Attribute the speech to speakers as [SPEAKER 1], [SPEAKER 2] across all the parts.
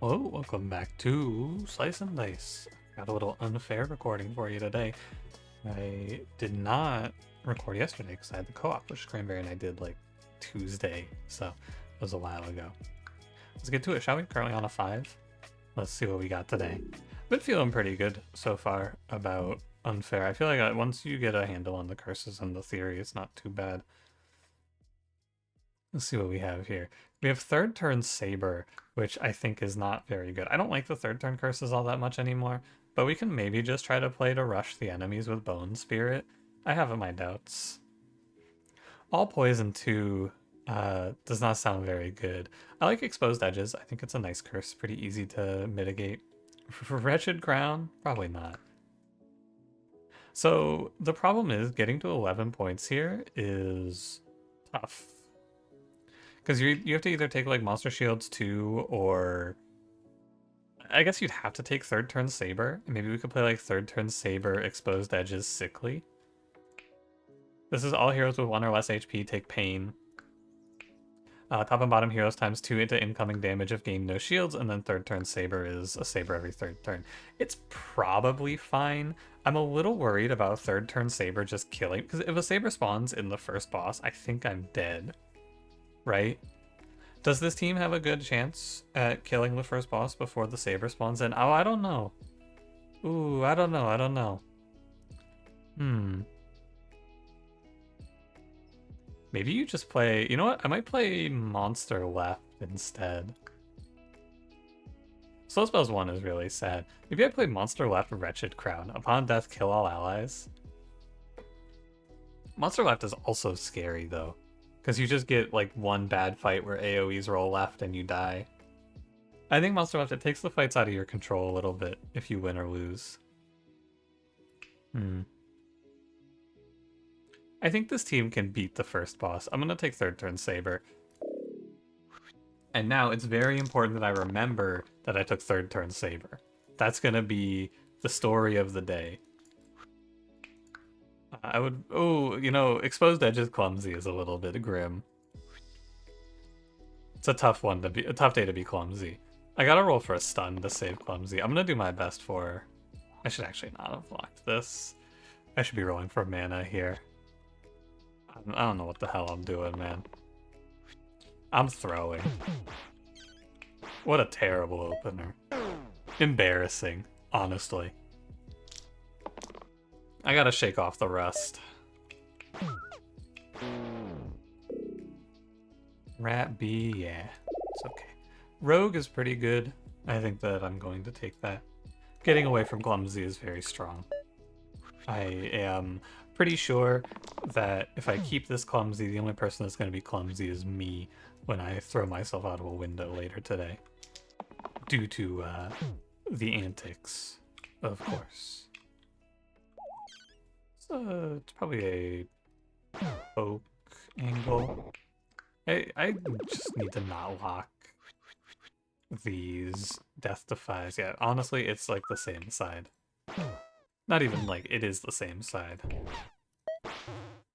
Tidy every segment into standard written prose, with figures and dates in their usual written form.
[SPEAKER 1] Hello, welcome back to Slice and Dice. Got a little unfair recording for you today. I did not record yesterday because I had the co-op, which Cranberry and I did like Tuesday, so it was a while ago. Let's get to it, shall we? Currently on a 5. Let's see what we got today. Been feeling pretty good so far about unfair. I feel like once you get a handle on the curses and the theory, it's not too bad. Let's see what we have here. We have third turn Saber, which I think is not very good. I don't like the third turn curses all that much anymore, but we can maybe just try to play to rush the enemies with Bone Spirit. I have my doubts. All Poison 2 does not sound very good. I like Exposed Edges. I think it's a nice curse, pretty easy to mitigate. For Wretched Crown, probably not. So the problem is getting to 11 points here is tough. Because you have to either take like Monster Shields 2 or I guess you'd have to take third turn Saber. Maybe we could play like third turn Saber, Exposed Edges, Sickly. This is all heroes with 1 or less HP take pain. Top and bottom heroes times 2 into incoming damage if gained no shields, and then third turn Saber is a Saber every third turn. It's probably fine. I'm a little worried about third turn Saber just killing, because if a Saber spawns in the first boss, I think I'm dead. Right? Does this team have a good chance at killing the first boss before the Saber spawns in? Oh, I don't know. Ooh, I don't know. Maybe you just play... You know what? I might play Monster Left instead. Slow Spells 1 is really sad. Maybe I play Monster Left Wretched Crown. Upon death, kill all allies. Monster Left is also scary, though. Because you just get, like, one bad fight where AoEs roll left and you die. I think Monster Left, it takes the fights out of your control a little bit if you win or lose. I think this team can beat the first boss. I'm going to take third turn Saber. And now it's very important that I remember that I took third turn Saber. That's going to be the story of the day. I would... Oh, you know, Exposed Edges Clumsy is a little bit grim. It's a tough one to be... A tough day to be clumsy. I gotta roll for a stun to save Clumsy. I'm gonna do my best for... I should actually not have locked this. I should be rolling for mana here. I don't know what the hell I'm doing, man. I'm throwing. What a terrible opener. Embarrassing, honestly. I gotta shake off the rust. Rat B, yeah. It's okay. Rogue is pretty good. I think that I'm going to take that. Getting away from Clumsy is very strong. I am pretty sure that if I keep this Clumsy, the only person that's going to be clumsy is me when I throw myself out of a window later today. Due to the antics, of course. So it's probably a poke angle. I just need to not lock these Death Defies. Yeah, honestly, it's like the same side. Not even like it is the same side.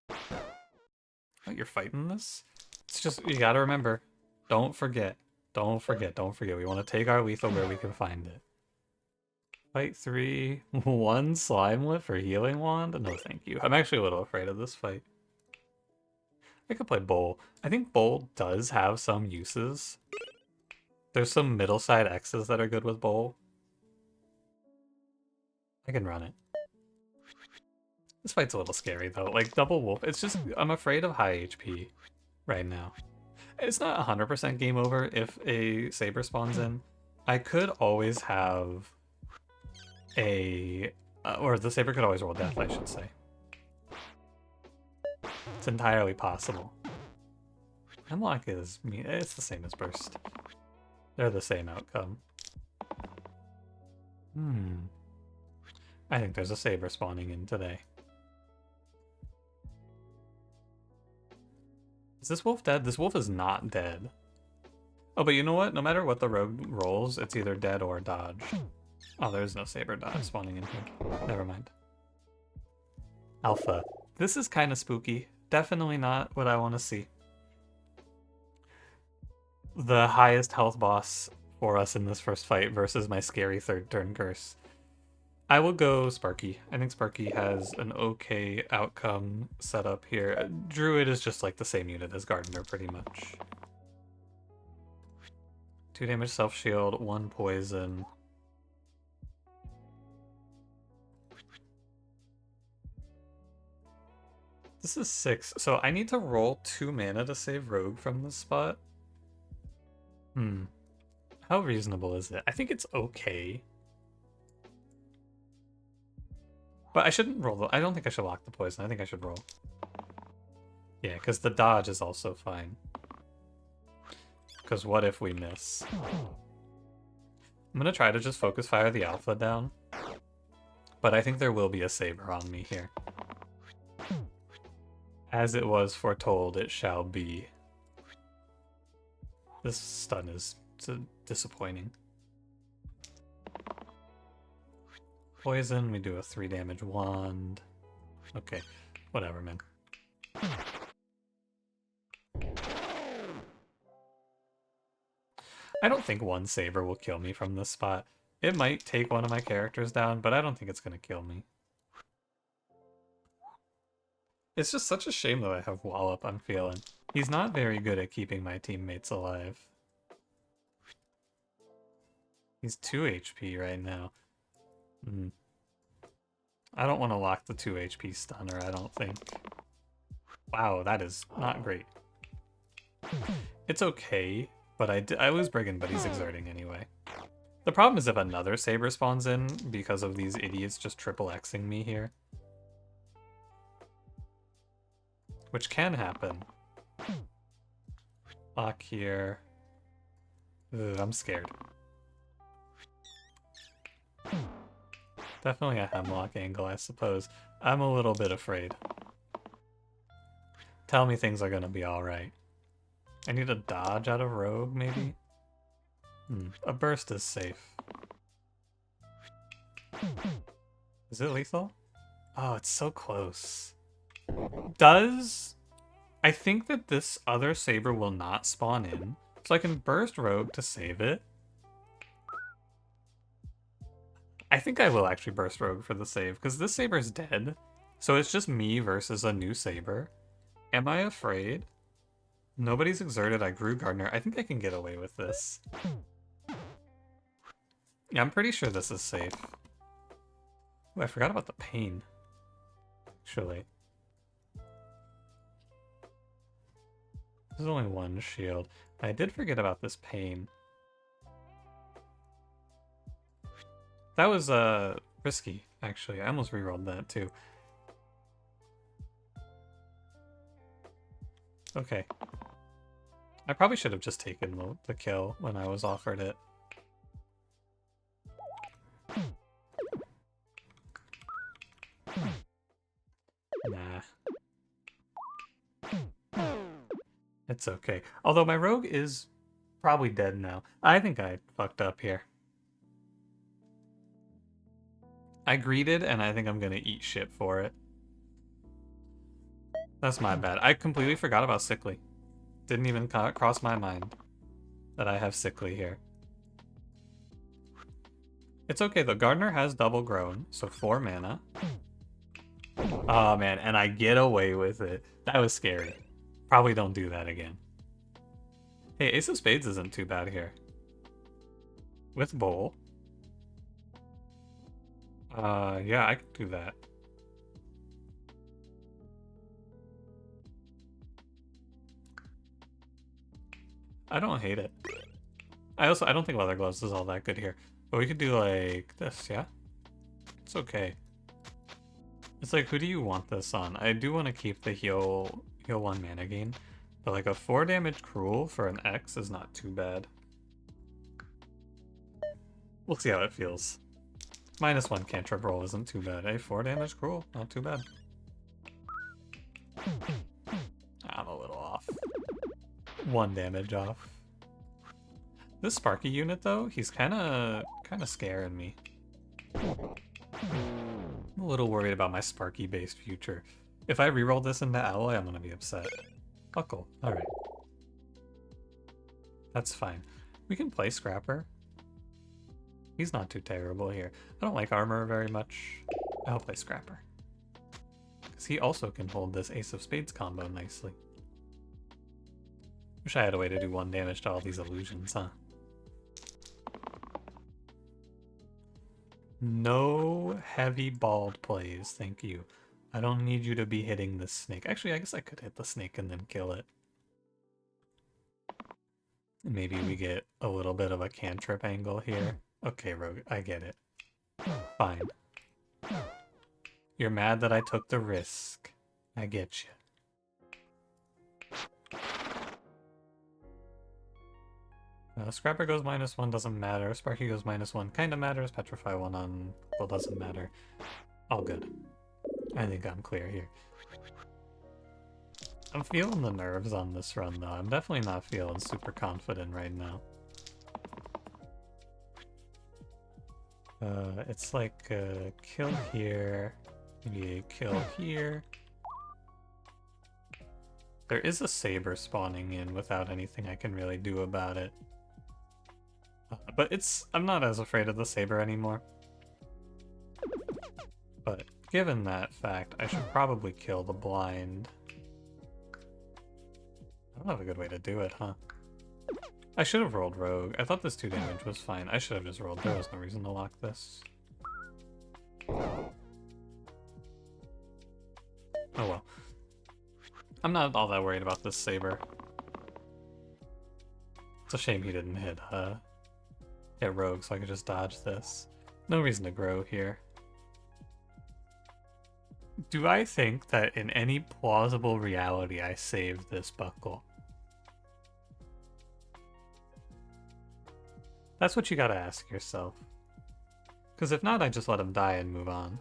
[SPEAKER 1] Oh, you're fighting this? It's just, you gotta remember, don't forget. Don't forget. We want to take our lethal where we can find it. Fight 3, 1 Slimelet for Healing Wand? No thank you. I'm actually a little afraid of this fight. I could play Bowl. I think Bowl does have some uses. There's some middle side X's that are good with Bowl. I can run it. This fight's a little scary though. Like Double Wolf, it's just, I'm afraid of high HP right now. It's not 100% game over if a Saber spawns in. I could always have a... or the Saber could always roll death, I should say. It's entirely possible. Hemlock is... it's the same as Burst. They're the same outcome. I think there's a Saber spawning in today. Is this wolf dead? This wolf is not dead. Oh, but you know what? No matter what the rogue rolls, it's either dead or dodge. Oh, there's no Saber dodge spawning in here. Never mind. Alpha. This is kind of spooky. Definitely not what I want to see. The highest health boss for us in this first fight versus my scary third turn curse. I will go Sparky. I think Sparky has an okay outcome set up here. Druid is just like the same unit as Gardener, pretty much. 2 damage self-shield, 1 poison. This is 6, so I need to roll 2 mana to save Rogue from this spot. How reasonable is it? I think it's okay. But I shouldn't roll. I don't think I should lock the poison. I think I should roll. Yeah, because the dodge is also fine. Because what if we miss? I'm going to try to just focus fire the alpha down. But I think there will be a saber on me here. As it was foretold, it shall be. This stun is disappointing. Poison, we do a 3 damage wand. Okay, whatever, man. I don't think 1 saber will kill me from this spot. It might take one of my characters down, but I don't think it's going to kill me. It's just such a shame that I have Wallop, I'm feeling. He's not very good at keeping my teammates alive. He's 2 HP right now. I don't want to lock the 2 HP stunner, I don't think. Wow, that is not great. It's okay, but I lose Brigand, but he's exerting anyway. The problem is if another saber spawns in because of these idiots just triple Xing me here. Which can happen. Lock here. Ugh, I'm scared. Definitely a Hemlock angle, I suppose. I'm a little bit afraid. Tell me things are gonna be alright. I need a dodge out of Rogue, maybe? A burst is safe. Is it lethal? Oh, it's so close. I think that this other saber will not spawn in, so I can burst Rogue to save it. I think I will actually burst Rogue for the save, because this saber is dead, so it's just me versus a new saber. Am I afraid? Nobody's exerted, I grew Gardener. I think I can get away with this. Yeah, I'm pretty sure this is safe. Oh, I forgot about the pain. Actually. There's only 1 shield. I did forget about this pain. That was risky, actually. I almost rerolled that too. Okay. I probably should have just taken the kill when I was offered it. Nah. It's okay. Although my rogue is probably dead now. I think I fucked up here. I greeted, and I think I'm gonna eat shit for it. That's my bad. I completely forgot about Sickly. Didn't even cross my mind that I have Sickly here. It's okay though. Gardener has double grown, so 4 mana. Oh man, and I get away with it. That was scary. Probably don't do that again. Hey, Ace of Spades isn't too bad here. With Bowl. Yeah, I could do that. I don't hate it. I don't think Leather Gloves is all that good here. But we could do like this, yeah? It's okay. It's like, who do you want this on? I do want to keep the heal 1 mana gain. But like a 4 damage Cruel for an X is not too bad. We'll see how it feels. -1 cantrip roll isn't too bad. A 4 damage Cruel, not too bad. I'm a little off. 1 damage off. This Sparky unit though, he's kinda scaring me. I'm a little worried about my Sparky based future. If I reroll this into Alloy, I'm gonna be upset. Buckle, alright. That's fine. We can play Scrapper. He's not too terrible here. I don't like armor very much. I'll play Scrapper. Because he also can hold this Ace of Spades combo nicely. Wish I had a way to do 1 damage to all these illusions, huh? No heavy balled plays, thank you. I don't need you to be hitting the snake. Actually, I guess I could hit the snake and then kill it. Maybe we get a little bit of a cantrip angle here. Okay, Rogue, I get it. Fine. You're mad that I took the risk. I get you. Scrapper goes -1, doesn't matter. Sparky goes -1, kinda matters. Petrify 1 on, well, doesn't matter. All good. I think I'm clear here. I'm feeling the nerves on this run, though. I'm definitely not feeling super confident right now. It's like a kill here, maybe a kill here. There is a saber spawning in without anything I can really do about it. But I'm not as afraid of the saber anymore. But given that fact, I should probably kill the blind. I don't have a good way to do it, huh? I should have rolled Rogue. I thought this 2 damage was fine. I should have just rolled. There was no reason to lock this. Oh well. I'm not all that worried about this saber. It's a shame he didn't hit Rogue so I could just dodge this. No reason to grow here. Do I think that in any plausible reality I saved this buckle? That's what you gotta ask yourself. Because if not, I just let him die and move on.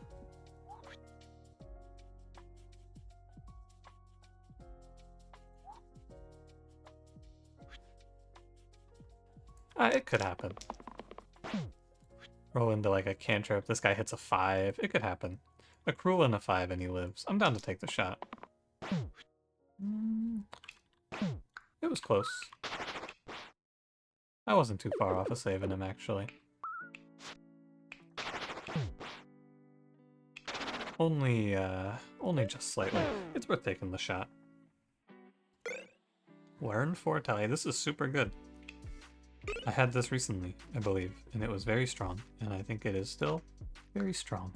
[SPEAKER 1] It could happen. Roll into like a cantrip. This guy hits a 5. It could happen. A cruel and a 5 and he lives. I'm down to take the shot. It was close. I wasn't too far off of saving him, actually. Only just slightly. It's worth taking the shot. Learn Foretell. This is super good. I had this recently, I believe, and it was very strong, and I think it is still very strong.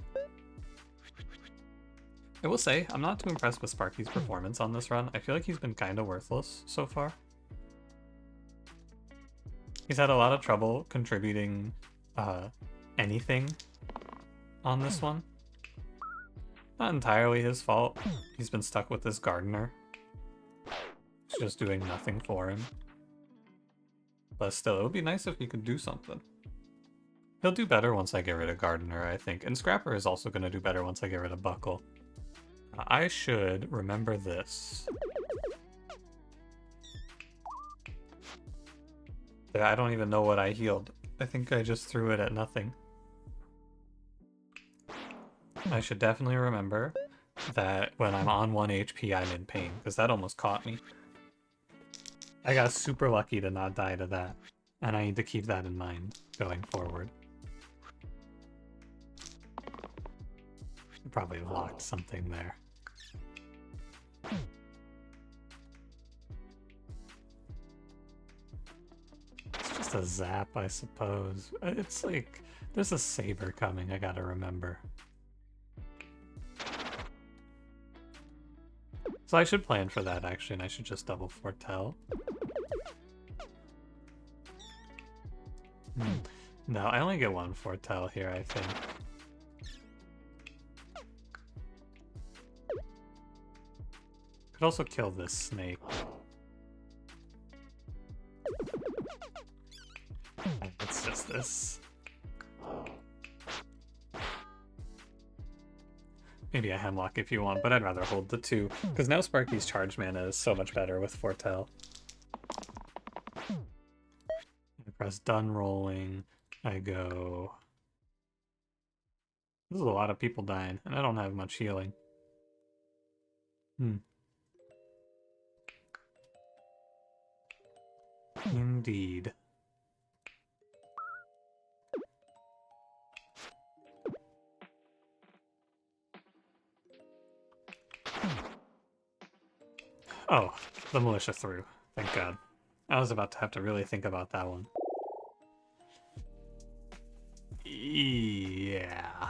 [SPEAKER 1] I will say, I'm not too impressed with Sparky's performance on this run. I feel like he's been kind of worthless so far. He's had a lot of trouble contributing anything on this one. Not entirely his fault. He's been stuck with this gardener. It's just doing nothing for him. But still, it would be nice if he could do something. He'll do better once I get rid of Gardener, I think. And Scrapper is also going to do better once I get rid of Buckle. I should remember this. I don't even know what I healed. I think I just threw it at nothing. I should definitely remember that when I'm on 1 HP, I'm in pain, because that almost caught me. I got super lucky to not die to that, and I need to keep that in mind going forward. Probably locked something there. It's just a zap, I suppose. It's like, there's a saber coming, I gotta remember. So I should plan for that, actually, and I should just double foretell. No, I only get 1 foretell here, I think. Could also kill this snake. It's just this. Maybe a Hemlock if you want, but I'd rather hold the 2, because now Sparky's charge mana is so much better with Foretell. I press done rolling, I go... There's a lot of people dying, and I don't have much healing. Indeed. Oh, the militia threw. Thank God. I was about to have to really think about that one. Yeah.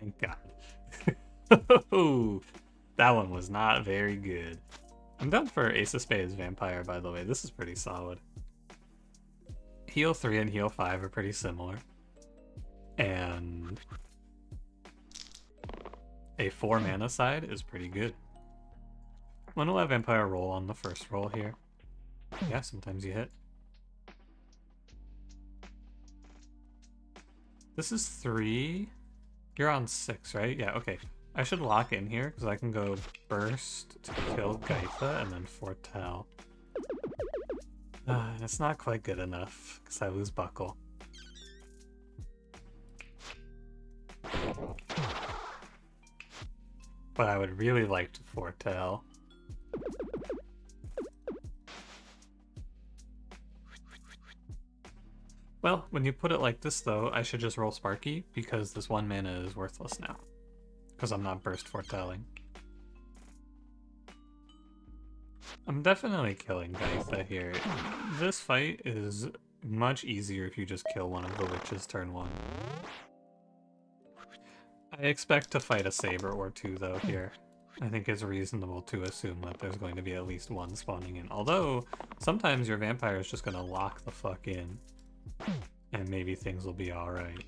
[SPEAKER 1] Thank God. Ooh, that one was not very good. I'm done for Ace of Spades Vampire, by the way. This is pretty solid. Heal 3 and Heal 5 are pretty similar. And a 4 mana side is pretty good. I'm gonna let Vampire roll on the first roll here. Yeah, sometimes you hit. This is 3. You're on 6, right? Yeah, okay. I should lock in here because I can go Burst to kill Gaitha and then Foretell. It's not quite good enough because I lose Buckle. But I would really like to Foretell. Well, when you put it like this though, I should just roll Sparky because this 1 mana is worthless now. Because I'm not Burst Foretelling. I'm definitely killing Gaitha here. This fight is much easier if you just kill one of the witches turn 1. I expect to fight a Saber or 2 though here. I think it's reasonable to assume that there's going to be at least 1 spawning in. Although, sometimes your vampire is just going to lock the fuck in. And maybe things will be alright.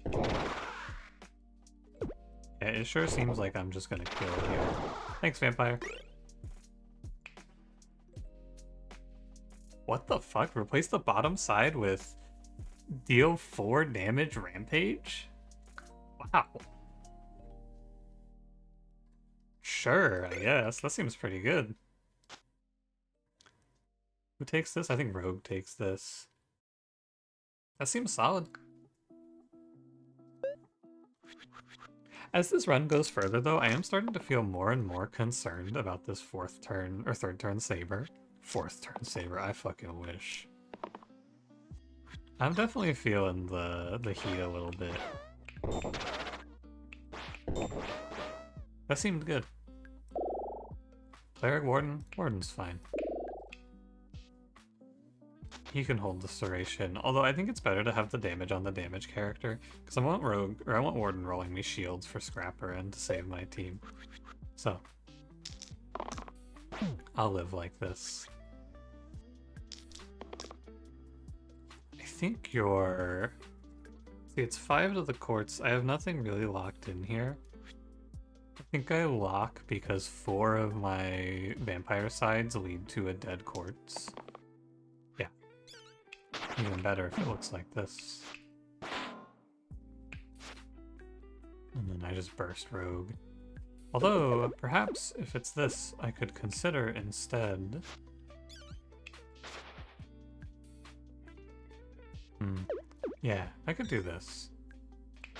[SPEAKER 1] Yeah, it sure seems like I'm just going to kill here. Thanks, vampire. What the fuck? Replace the bottom side with deal 4 damage rampage? Wow. Sure, I guess. That seems pretty good. Who takes this? I think Rogue takes this. That seems solid. As this run goes further, though, I am starting to feel more and more concerned about this 4th turn, or 3rd turn Saber. 4th turn Saber, I fucking wish. I'm definitely feeling the heat a little bit. That seemed good. Cleric Warden? Warden's fine. He can hold the Serration, although I think it's better to have the damage on the damage character, because I want Rogue, or I want Warden rolling me shields for Scrapper and to save my team. So, I'll live like this. I think you're... See, it's 5 to the courts. I have nothing really locked in here. I think I lock because 4 of my vampire sides lead to a dead courts. Yeah. Even better if it looks like this. And then I just burst Rogue. Although, perhaps if it's this, I could consider instead... Yeah, I could do this.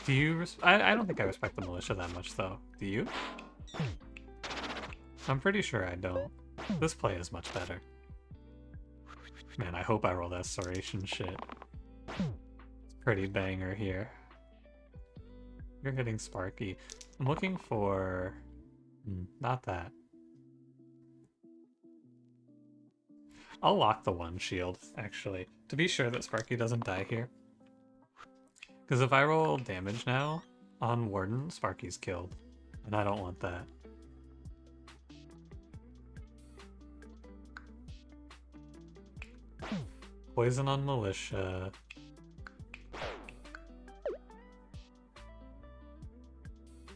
[SPEAKER 1] Do you I don't think I respect the militia that much, though. Do you? I'm pretty sure I don't. This play is much better. Man, I hope I roll that Serration shit. It's pretty banger here. You're hitting Sparky. I'm looking for... not that. I'll lock the 1 shield, actually, to be sure that Sparky doesn't die here. Because if I roll damage now on Warden, Sparky's killed. And I don't want that. Poison on Militia.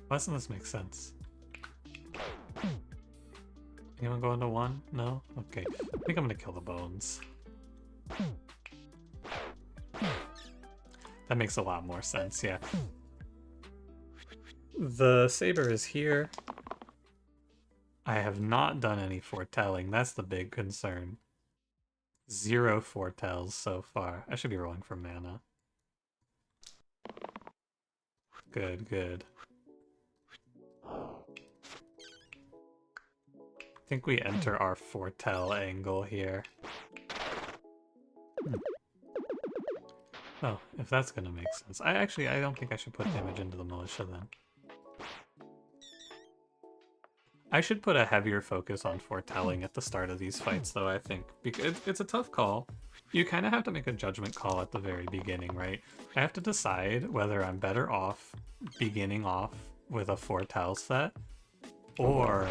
[SPEAKER 1] Why doesn't this make sense? Anyone going to 1? No? Okay. I think I'm gonna kill the bones. That makes a lot more sense, yeah. The Saber is here. I have not done any foretelling. That's the big concern. 0 foretells so far. I should be rolling for mana. Good, good. I think we enter our foretell angle here. Oh, if that's gonna make sense. I don't think I should put damage into the militia then. I should put a heavier focus on foretelling at the start of these fights, though, I think. Because it's a tough call. You kind of have to make a judgment call at the very beginning, right? I have to decide whether I'm better off beginning off with a foretell set, or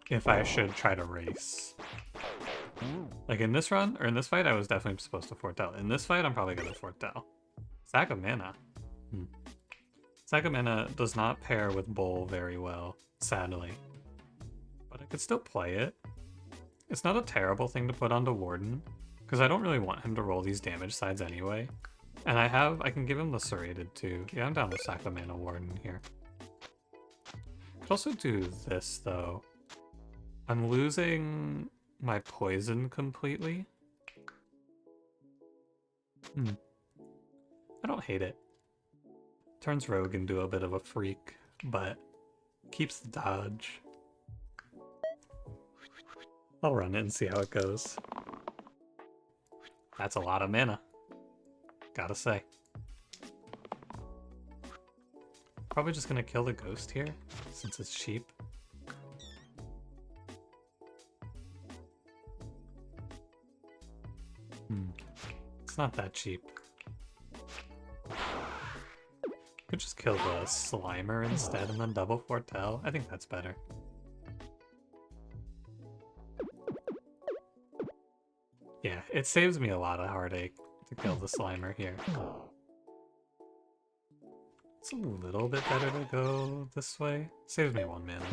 [SPEAKER 1] if I should try to race. Like in this run, or in this fight, I was definitely supposed to foretell. In this fight, I'm probably going to foretell. Sack of Mana. Sack of Mana does not pair with Bull very well, sadly. But I could still play it. It's not a terrible thing to put onto Warden, because I don't really want him to roll these damage sides anyway. And I can give him the Serrated too. Yeah, I'm down with Sack of Mana Warden here. Could also do this though. I'm losing my poison completely. I don't hate it. Turns Rogue into a bit of a freak, but keeps the dodge. I'll run it and see how it goes. That's a lot of mana. Gotta say. Probably just gonna kill the ghost here, since it's cheap. It's not that cheap. Could just kill the Slimer instead and then double foretell. I think that's better. Yeah, it saves me a lot of heartache to kill the Slimer here. It's a little bit better to go this way. Saves me 1 mana.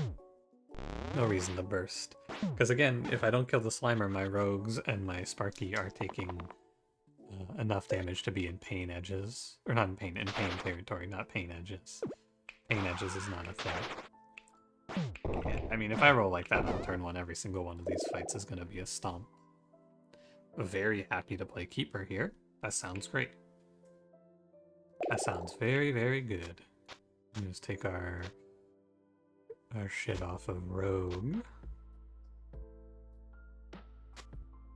[SPEAKER 1] No reason to burst. Because again, if I don't kill the Slimer, my Rogues and my Sparky are taking enough damage to be in pain edges. Or not in pain territory, not pain edges. Pain edges is not a thing. Yeah, I mean, if I roll like that on turn 1, every single one of these fights is going to be a stomp. Very happy to play Keeper here. That sounds great. That sounds very, very good. Let's take our shit off of Rogue.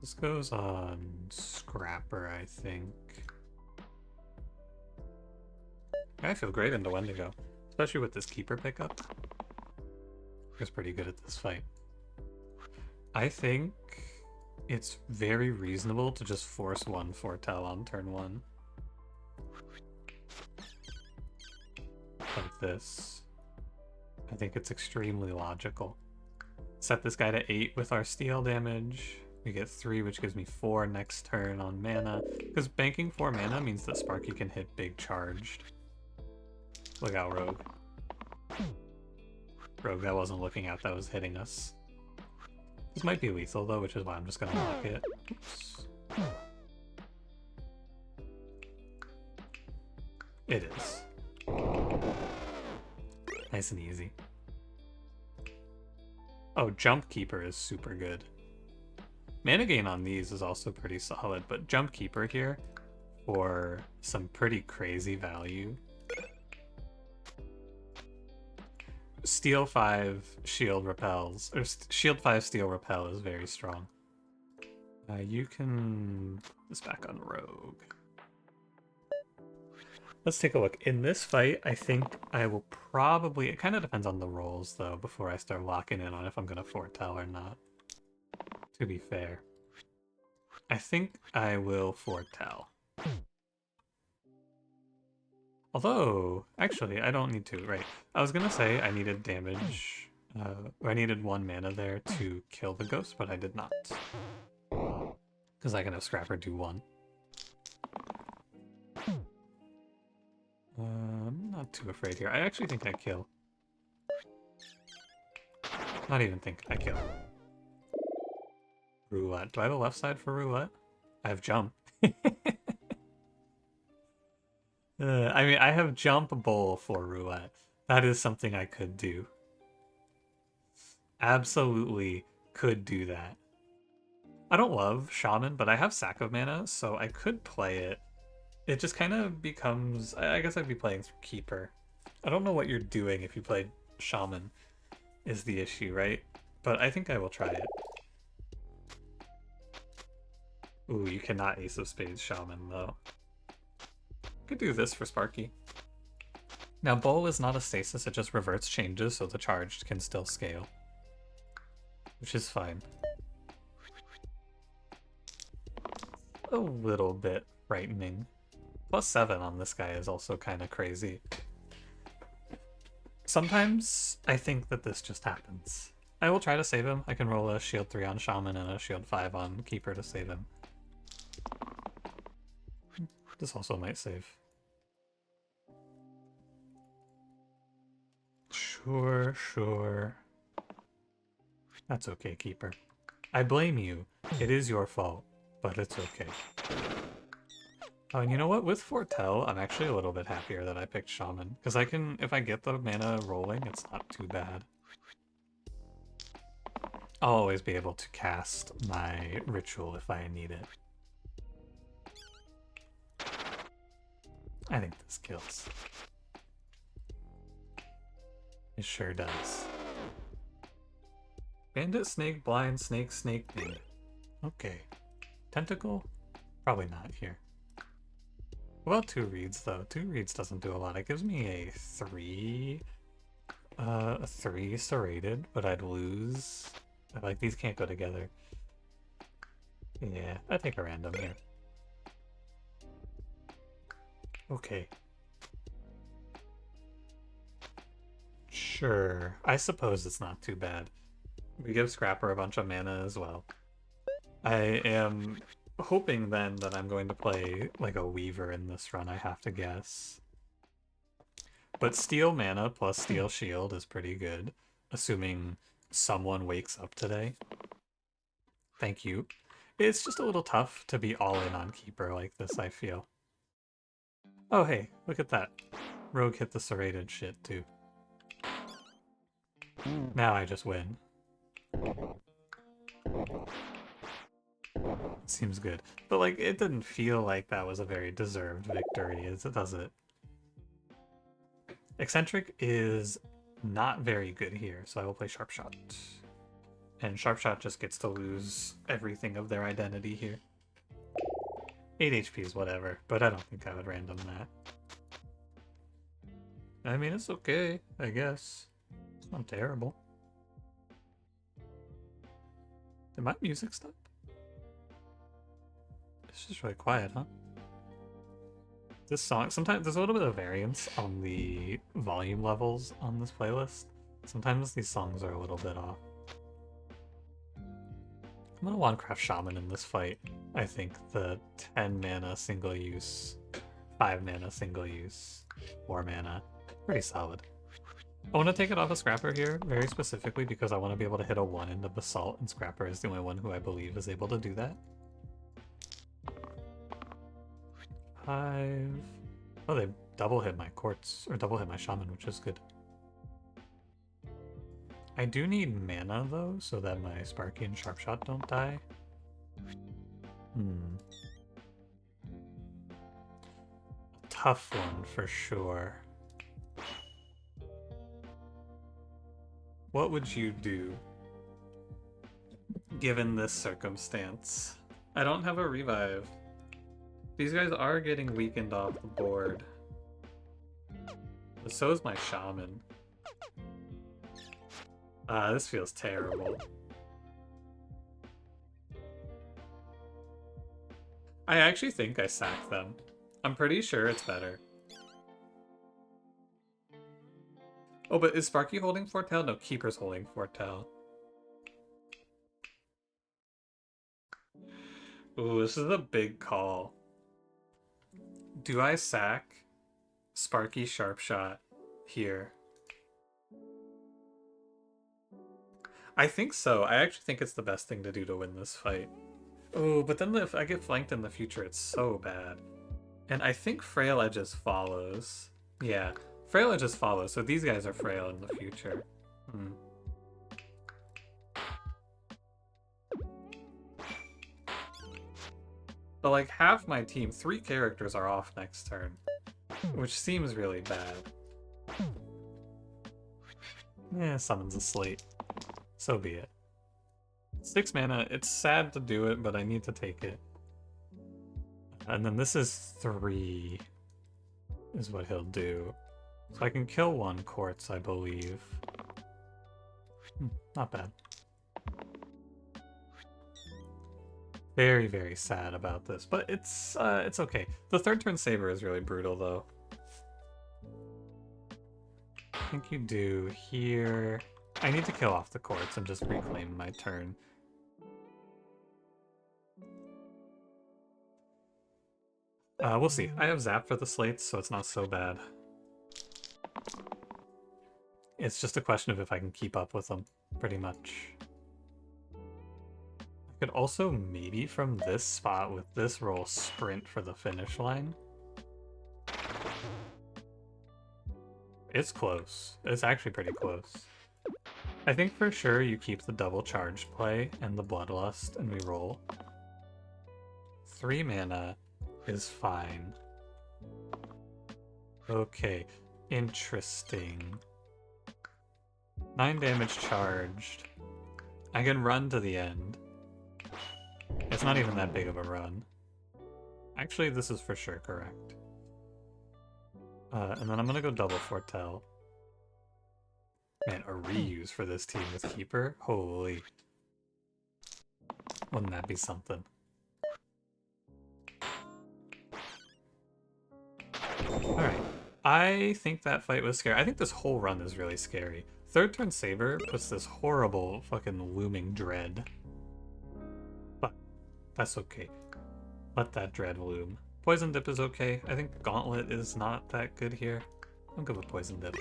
[SPEAKER 1] This goes on Scrapper, I think. I feel great into Wendigo, especially with this Keeper pickup. He's pretty good at this fight. I think it's very reasonable to just force 1 foretell on turn 1. Like this. I think it's extremely logical. Set this guy to 8 with our steal damage. We get 3, which gives me 4 next turn on mana. Because banking 4 mana means that Sparky can hit big charged. Look out, Rogue. Rogue that wasn't looking out, that was hitting us. This might be lethal though, which is why I'm just gonna lock it. Oops. It is. Nice and easy. Oh, Jump Keeper is super good. Mana gain on these is also pretty solid, but Jump Keeper here for some pretty crazy value. Steel 5 shield repels, or shield 5 steel repel is very strong. You can put this back on Rogue. Let's take a look. In this fight, I think I will probably... It kind of depends on the rolls, though, before I start locking in on if I'm going to foretell or not. To be fair. I think I will foretell. Although, actually, I don't need to, right. I was going to say I needed damage... I needed 1 mana there to kill the ghost, but I did not. Because I can have Scrapper do 1. I'm not too afraid here. I actually think I kill. Not even think. I kill. Roulette. Do I have a left side for Roulette? I have Jump. I mean, I have Jump Bowl for Roulette. That is something I could do. Absolutely could do that. I don't love Shaman, but I have Sack of Mana, so I could play it. It just kind of becomes... I guess I'd be playing through Keeper. I don't know what you're doing if you played Shaman, is the issue, right? But I think I will try it. Ooh, you cannot Ace of Spades Shaman, though. Could do this for Sparky. Now, Bowl is not a stasis, it just reverts changes, so the charged can still scale. Which is fine. A little bit frightening. +7 on this guy is also kind of crazy. Sometimes I think that this just happens. I will try to save him. I can roll a shield 3 on Shaman and a shield 5 on Keeper to save him. This also might save. Sure. That's okay, Keeper. I blame you. It is your fault, but it's okay. Oh, and you know what? With Foretell, I'm actually a little bit happier that I picked Shaman. Because I can, if I get the mana rolling, it's not too bad. I'll always be able to cast my ritual if I need it. I think this kills. It sure does. Bandit, snake, blind, snake, snake, bandit. Okay. Tentacle? Probably not here. Well, 2 reads though. 2 reads doesn't do a lot. It gives me a 3 serrated, but I'd lose. Like, these can't go together. Yeah, I take a random here. Okay. Sure. I suppose it's not too bad. We give Scrapper a bunch of mana as well. I am hoping then that I'm going to play like a Weaver in this run, I have to guess. But Steel mana plus Steel Shield is pretty good, assuming someone wakes up today. Thank you. It's just a little tough to be all in on Keeper like this, I feel. Oh hey, look at that. Rogue hit the serrated shit too. Now I just win. Seems good. But like, it didn't feel like that was a very deserved victory, does it? Eccentric is not very good here, so I will play Sharpshot. And Sharpshot just gets to lose everything of their identity here. 8 HP is whatever, but I don't think I would random that. I mean, it's okay, I guess. It's not terrible. Did my music stop? It's just really quiet, huh? This song, sometimes there's a little bit of variance on the volume levels on this playlist. Sometimes these songs are a little bit off. I'm gonna Wandcraft Shaman in this fight. I think the 10 mana single use, 5 mana single use, 4 mana, pretty solid. I want to take it off a Scrapper here, very specifically because I want to be able to hit a 1 into Basalt, and Scrapper is the only one who I believe is able to do that. 5. Oh, they double hit my Quartz, or double hit my Shaman, which is good. I do need mana, though, so that my Sparky and Sharpshot don't die. Tough one, for sure. What would you do, given this circumstance? I don't have a revive. These guys are getting weakened off the board. But so is my Shaman. This feels terrible. I actually think I sack them. I'm pretty sure it's better. Oh, but is Sparky holding Foretell? No, Keeper's holding Foretell. Ooh, this is a big call. Do I sack Sparky Sharpshot here? I think so. I actually think it's the best thing to do to win this fight. Oh, but then if I get flanked in the future, it's so bad. And I think Frail Edges follows. Yeah, Frail Edges follows, so these guys are frail in the future. But like half my team, 3 characters are off next turn, which seems really bad. Yeah, summons a slate. So be it. 6 mana, it's sad to do it, but I need to take it. And then this is 3, is what he'll do. So I can kill one quartz, I believe. Not bad. Very, very sad about this, but it's okay. The third turn saber is really brutal, though. I think you do here. I need to kill off the quartz and just reclaim my turn. We'll see. I have Zap for the slates, so it's not so bad. It's just a question of if I can keep up with them, pretty much. I could also maybe from this spot with this roll sprint for the finish line. It's close. It's actually pretty close. I think for sure you keep the double charge play and the Bloodlust and we roll. 3 mana is fine. Okay, interesting. 9 damage charged. I can run to the end. It's not even that big of a run. Actually, this is for sure correct. And then I'm gonna go double Foretell. Man, a reuse for this team with Keeper? Holy. Wouldn't that be something? Alright. I think that fight was scary. I think this whole run is really scary. Third turn Saber puts this horrible fucking looming dread. But that's okay. Let that dread loom. Poison Dip is okay. I think Gauntlet is not that good here. I'm good with Poison Dip.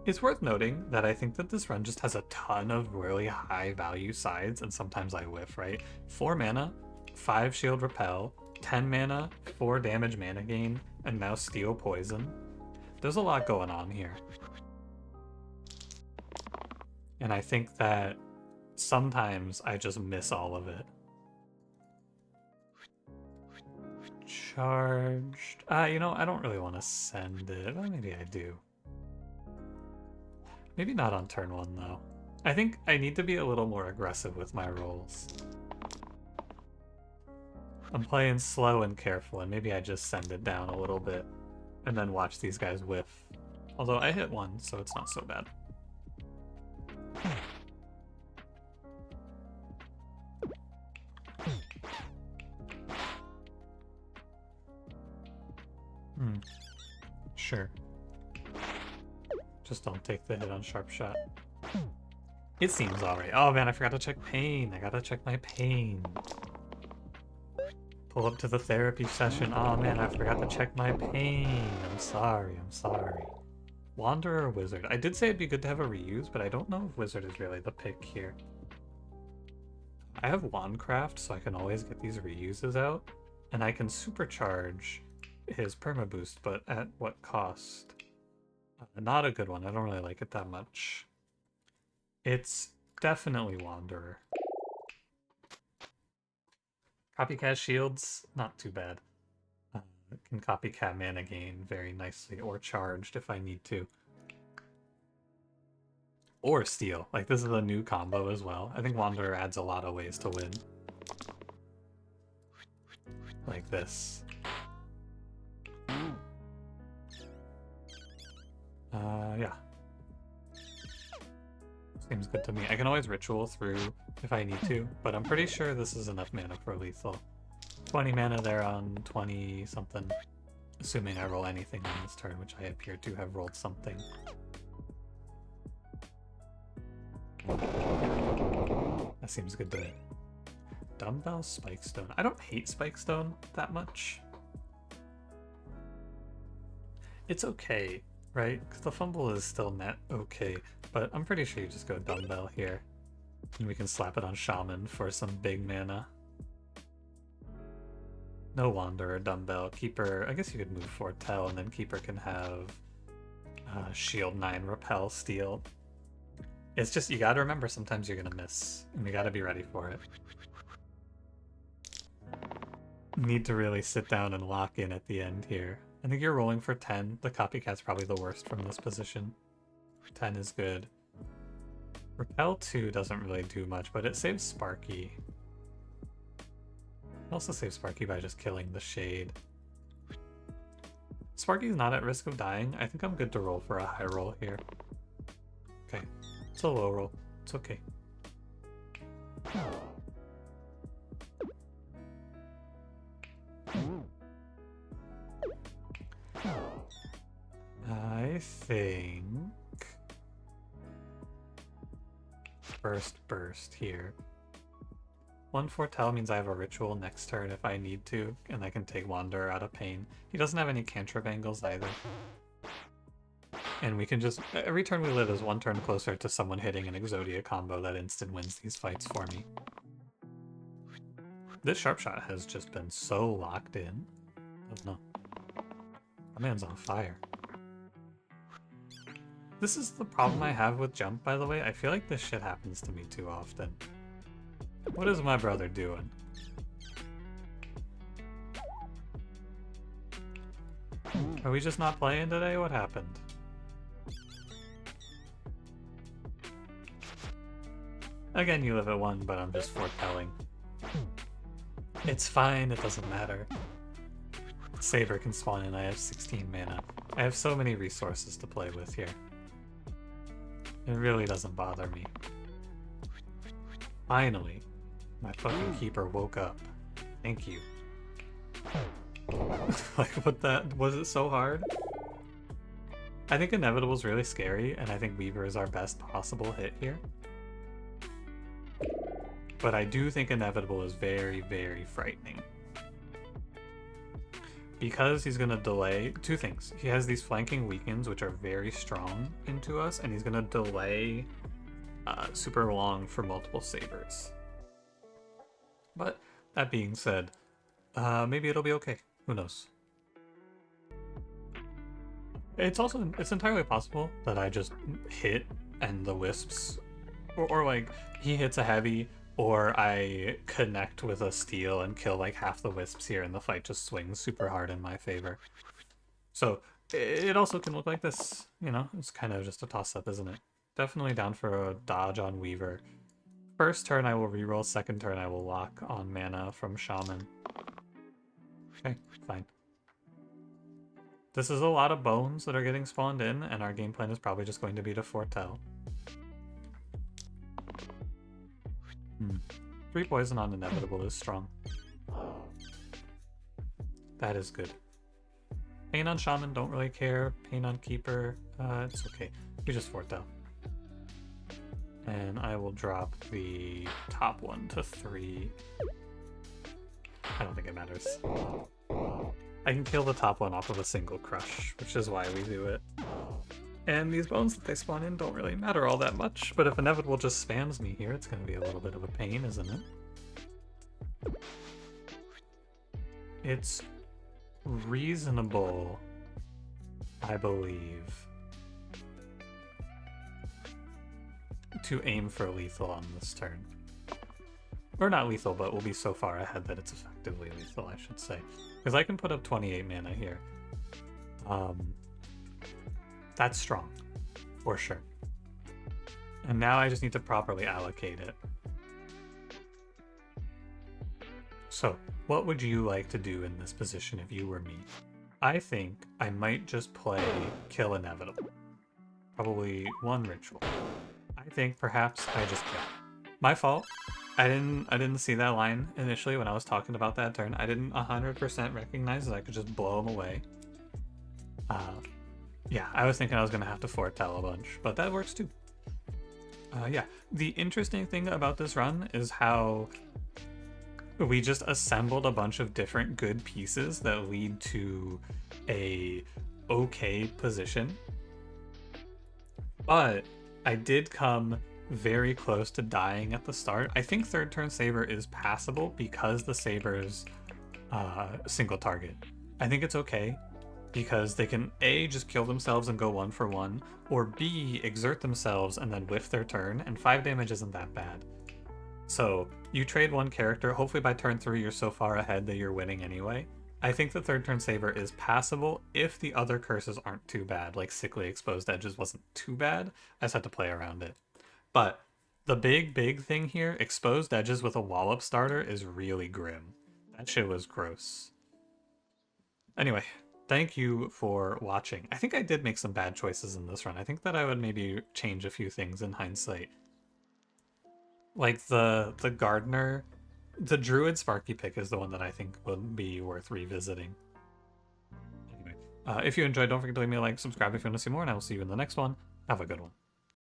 [SPEAKER 1] It's worth noting that I think that this run just has a ton of really high value sides, and sometimes I whiff, right? 4 mana, 5 shield repel, 10 mana, 4 damage mana gain, and now steal poison. There's a lot going on here. And I think that sometimes I just miss all of it. Charged. You know, I don't really want to send it. Well, maybe I do. Maybe not on turn 1, though. I think I need to be a little more aggressive with my rolls. I'm playing slow and careful, and maybe I just send it down a little bit and then watch these guys whiff. Although I hit 1, so it's not so bad. Sure. Just don't take the hit on Sharp Shot. It seems alright. Oh man, I forgot to check pain. I gotta check my pain. Pull up to the therapy session. Oh man, I forgot to check my pain. I'm sorry, I'm sorry. Wanderer or Wizard? I did say it'd be good to have a reuse, but I don't know if Wizard is really the pick here. I have Wandcraft, so I can always get these reuses out. And I can supercharge his perma boost, but at what cost? Not a good one. I don't really like it that much. It's definitely Wanderer. Copycat shields, not too bad. Can copycat mana gain very nicely, or charged if I need to. Or steal. Like, this is a new combo as well. I think Wanderer adds a lot of ways to win. Like this. Yeah. Seems good to me. I can always ritual through if I need to, but I'm pretty sure this is enough mana for lethal. 20 mana there on 20 something. Assuming I roll anything on this turn, which I appear to have rolled something. That seems good to me. Dumbbell Spikestone. I don't hate Spikestone that much. It's okay, right? Because the fumble is still net okay, but I'm pretty sure you just go Dumbbell here. And we can slap it on Shaman for some big mana. No Wanderer, Dumbbell, Keeper. I guess you could move Foretell, and then Keeper can have Shield 9, Repel, Steal. It's just, you gotta remember sometimes you're gonna miss, and you gotta be ready for it. Need to really sit down and lock in at the end here. I think you're rolling for 10. The Copycat's probably the worst from this position. 10 is good. Repel 2 doesn't really do much, but it saves Sparky. It also saves Sparky by just killing the Shade. Sparky's not at risk of dying. I think I'm good to roll for a high roll here. Okay, it's a low roll. It's okay. I think burst here. 1 foretell means I have a ritual next turn if I need to, and I can take Wanderer out of pain. He doesn't have any cantrip angles either. And we can just, every turn we live is 1 turn closer to someone hitting an Exodia combo that instant wins these fights for me. This sharp shot has just been so locked in. Oh no. My man's on fire. This is the problem I have with jump, by the way. I feel like this shit happens to me too often. What is my brother doing? Are we just not playing today? What happened? Again, you live at 1, but I'm just foretelling. It's fine, it doesn't matter. Saber can spawn in, I have 16 mana. I have so many resources to play with here. It really doesn't bother me. Finally, my fucking keeper woke up. Thank you. Like, what that... Was it so hard? I think Inevitable is really scary, and I think Weaver is our best possible hit here. But I do think Inevitable is very, very frightening. Because he's going to delay 2 things. He has these flanking weakens, which are very strong into us, and he's going to delay super long for multiple sabers. But that being said, maybe it'll be okay. Who knows? It's entirely possible that I just hit and the wisps, or like he hits a heavy, or I connect with a steal and kill like half the wisps here and the fight just swings super hard in my favor. So it also can look like this, you know? It's kind of just a toss-up, isn't it? Definitely down for a dodge on Weaver. First turn I will reroll, second turn I will lock on mana from Shaman. Okay, fine. This is a lot of bones that are getting spawned in, and our game plan is probably just going to be to foretell. 3 poison on Inevitable is strong. That is good. Pain on Shaman, don't really care. Pain on Keeper, it's okay. We just foretell. And I will drop the top one to 3. I don't think it matters. I can kill the top one off of a single crush, which is why we do it. And these bones that they spawn in don't really matter all that much, but if Inevitable just spams me here, it's going to be a little bit of a pain, isn't it? It's reasonable, I believe, to aim for lethal on this turn. Or not lethal, but we'll be so far ahead that it's effectively lethal, I should say. Because I can put up 28 mana here. That's strong, for sure. And now I just need to properly allocate it. So, what would you like to do in this position if you were me? I think I might just play Kill Inevitable. Probably 1 ritual. I think perhaps I just kill. My fault. I didn't see that line initially when I was talking about that turn. I didn't 100% recognize that I could just blow him away. Yeah, I was thinking I was going to have to foretell a bunch, but that works too. Yeah, the interesting thing about this run is how we just assembled a bunch of different good pieces that lead to a okay position. But I did come very close to dying at the start. I think 3rd turn Saber is passable because the Saber's single target. I think it's okay because they can A, just kill themselves and go 1 for 1, or B, exert themselves and then whiff their turn, and 5 damage isn't that bad. So you trade 1 character, hopefully by turn 3 you're so far ahead that you're winning anyway. I think the 3rd turn Saber is passable if the other curses aren't too bad, like Sickly Exposed Edges wasn't too bad, I just had to play around it. But the big thing here, Exposed Edges with a Wallop starter is really grim. That shit was gross. Anyway, thank you for watching. I think I did make some bad choices in this run. I think that I would maybe change a few things in hindsight. Like the gardener, the druid Sparky pick is the one that I think would be worth revisiting. Anyway, if you enjoyed, don't forget to leave me a like, subscribe if you want to see more, and I will see you in the next one. Have a good one.